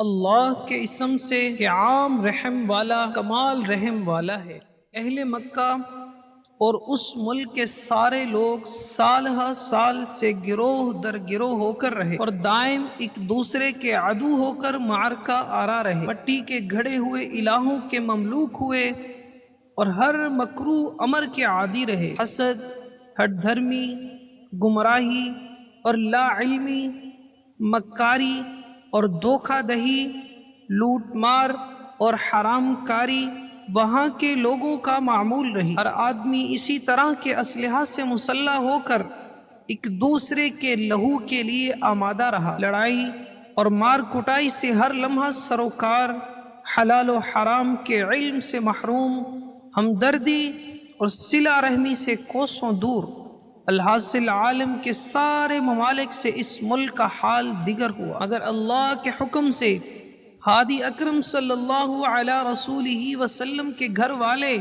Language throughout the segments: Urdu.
اللہ کے اسم سے کہ عام رحم والا کمال رحم والا ہے۔ اہل مکہ اور اس ملک کے سارے لوگ سال ہا سال سے گروہ در گروہ ہو کر رہے اور دائم ایک دوسرے کے عدو ہو کر معرکہ آرا رہے، مٹی کے گھڑے ہوئے الہوں کے مملوک ہوئے اور ہر مکروہ امر کے عادی رہے۔ حسد، ہٹ دھرمی، گمراہی اور لا علمی، مکاری اور دھوکہ دہی، لوٹ مار اور حرام کاری وہاں کے لوگوں کا معمول رہی۔ ہر آدمی اسی طرح کے اسلحہ سے مسلح ہو کر ایک دوسرے کے لہو کے لیے آمادہ رہا۔ لڑائی اور مار کٹائی سے ہر لمحہ سروکار، حلال و حرام کے علم سے محروم، ہمدردی اور صلہ رحمی سے کوسوں دور۔ الحاصل عالم کے سارے ممالک سے اس ملک کا حال دیگر ہوا، اگر اللہ کے حکم سے ہادی اکرم صلی اللہ علیہ رسولہ وسلم کے گھر والے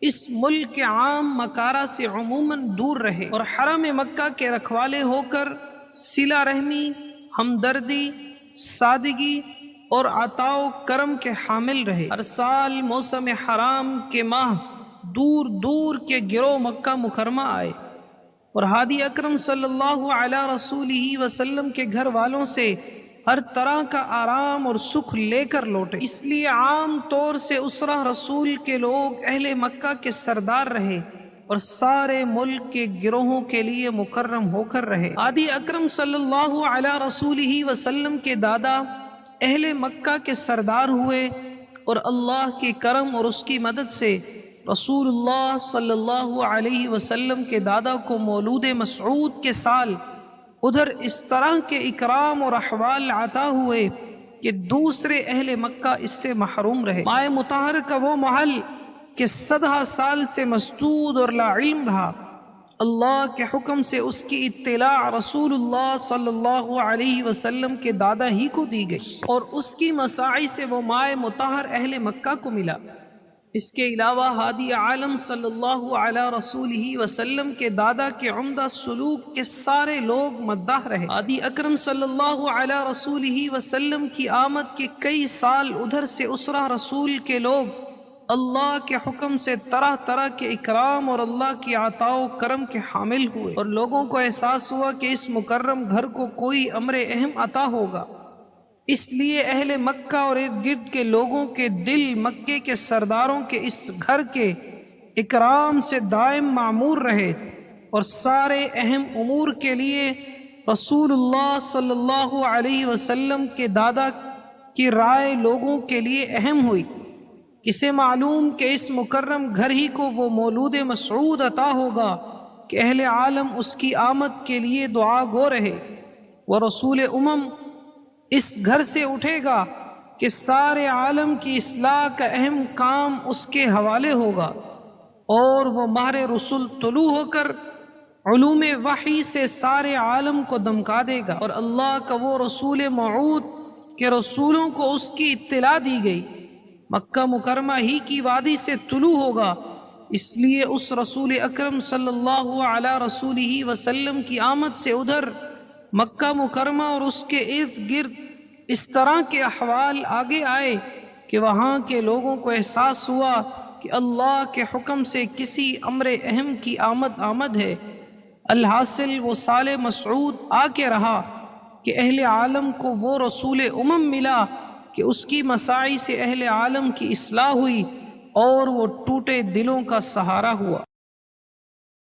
اس ملک کے عام مکارہ سے عموماً دور رہے اور حرم مکہ کے رکھوالے ہو کر صلہ رحمی، ہمدردی، سادگی اور عطا و کرم کے حامل رہے۔ ہر سال موسم حرام کے ماہ دور دور کے گروہ مکہ مکرمہ آئے اور ہادی اکرم صلی اللہ علیہ رسولہ وسلم کے گھر والوں سے ہر طرح کا آرام اور سکھ لے کر لوٹے۔ اس لیے عام طور سے اسرہ رسول کے لوگ اہل مکہ کے سردار رہے اور سارے ملک کے گروہوں کے لیے مکرم ہو کر رہے۔ ہادی اکرم صلی اللہ علیہ رسولہ وسلم کے دادا اہل مکہ کے سردار ہوئے اور اللہ کے کرم اور اس کی مدد سے رسول اللہ صلی اللہ علیہ وسلم کے دادا کو مولود مسعود کے سال ادھر اس طرح کے اکرام اور احوال عطا ہوئے کہ دوسرے اہل مکہ اس سے محروم رہے۔ مائے مطہر کا وہ محل کہ صدہ سال سے مسدود اور لا علم رہا، اللہ کے حکم سے اس کی اطلاع رسول اللہ صلی اللہ علیہ وسلم کے دادا ہی کو دی گئی اور اس کی مساعی سے وہ مائے مطہر اہل مکہ کو ملا۔ اس کے علاوہ ہادی عالم صلی اللہ علیہ رسولہ وسلم کے دادا کے عمدہ سلوک کے سارے لوگ مداح رہے۔ ہادی اکرم صلی اللہ علیہ رسولہ وسلم کی آمد کے کئی سال ادھر سے اسرہ رسول کے لوگ اللہ کے حکم سے طرح طرح کے اکرام اور اللہ کی عطا و کرم کے حامل ہوئے اور لوگوں کو احساس ہوا کہ اس مکرم گھر کو کوئی امر اہم عطا ہوگا۔ اس لیے اہل مکہ اور ارد گرد کے لوگوں کے دل مکے کے سرداروں کے اس گھر کے اکرام سے دائم معمور رہے اور سارے اہم امور کے لیے رسول اللہ صلی اللہ علیہ وسلم کے دادا کی رائے لوگوں کے لیے اہم ہوئی۔ کسے معلوم کہ اس مکرم گھر ہی کو وہ مولود مسعود عطا ہوگا کہ اہل عالم اس کی آمد کے لیے دعا گو رہے، وہ رسول امم اس گھر سے اٹھے گا کہ سارے عالم کی اصلاح کا اہم کام اس کے حوالے ہوگا اور وہ ماہر رسول طلوع ہو کر علوم وحی سے سارے عالم کو دمکا دے گا اور اللہ کا وہ رسول موعود کہ رسولوں کو اس کی اطلاع دی گئی مکہ مکرمہ ہی کی وادی سے طلوع ہوگا۔ اس لیے اس رسول اکرم صلی اللہ علیہ رسولہ وسلم کی آمد سے ادھر مکہ مکرمہ اور اس کے ارد گرد اس طرح کے احوال آگے آئے کہ وہاں کے لوگوں کو احساس ہوا کہ اللہ کے حکم سے کسی امر اہم کی آمد ہے۔ الحاصل وہ سال مسعود آ کے رہا کہ اہل عالم کو وہ رسول امم ملا کہ اس کی مساعی سے اہل عالم کی اصلاح ہوئی اور وہ ٹوٹے دلوں کا سہارا ہوا۔